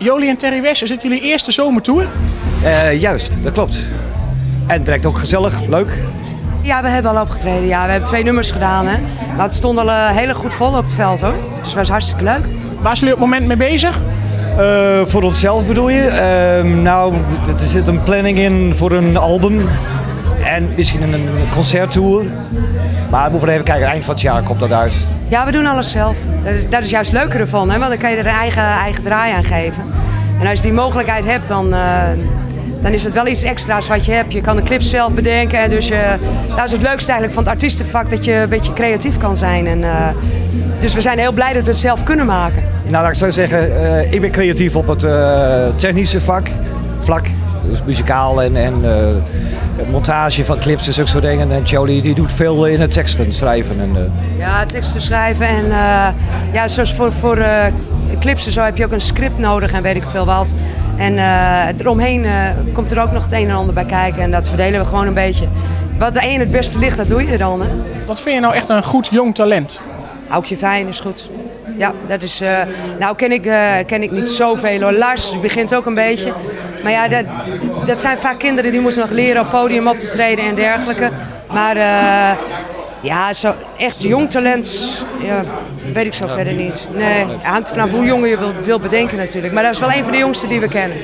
Jolie en Terry West, is het jullie eerste zomertour? Juist, dat klopt. En direct ook gezellig, leuk. Ja, we hebben al opgetreden. Ja, we hebben 2 nummers gedaan. Hè. Maar het stond al heel goed vol op het veld hoor. Dus het was hartstikke leuk. Waar zijn jullie op het moment mee bezig? Voor onszelf bedoel je? Nou, er zit een planning in voor een album. En misschien een concerttour. Maar we moeten even kijken, eind van het jaar komt dat uit. Ja, we doen alles zelf. Dat is juist leuker ervan, hè? Want dan kan je er een eigen draai aan geven. En als je die mogelijkheid hebt, dan is het wel iets extra's wat je hebt. Je kan de clips zelf bedenken. Dus dat is het leukste eigenlijk van het artiestenvak, dat je een beetje creatief kan zijn. En, dus we zijn heel blij dat we het zelf kunnen maken. Nou, laat ik zo zeggen, ik ben creatief op het technische vlak. Dus muzikaal en montage van clips en zulke soort dingen. En Jolie die doet veel in het teksten schrijven. Ja, teksten schrijven en ja, zoals voor clips en zo heb je ook een script nodig en weet ik veel wat. En eromheen komt er ook nog het een en ander bij kijken en dat verdelen we gewoon een beetje. Wat de een het beste ligt, dat doe je dan. Hè? Wat vind je nou echt een goed jong talent? Aukje Fijn is goed. Ja, dat is. Nou ken ik niet zoveel hoor. Lars begint ook een beetje. Maar ja, dat zijn vaak kinderen die moeten nog leren op podium op te treden en dergelijke. Maar ja, zo echt jong talent, ja, weet ik zo verder niet. Nee, het hangt vanaf hoe jong je wil bedenken natuurlijk. Maar dat is wel een van de jongsten die we kennen.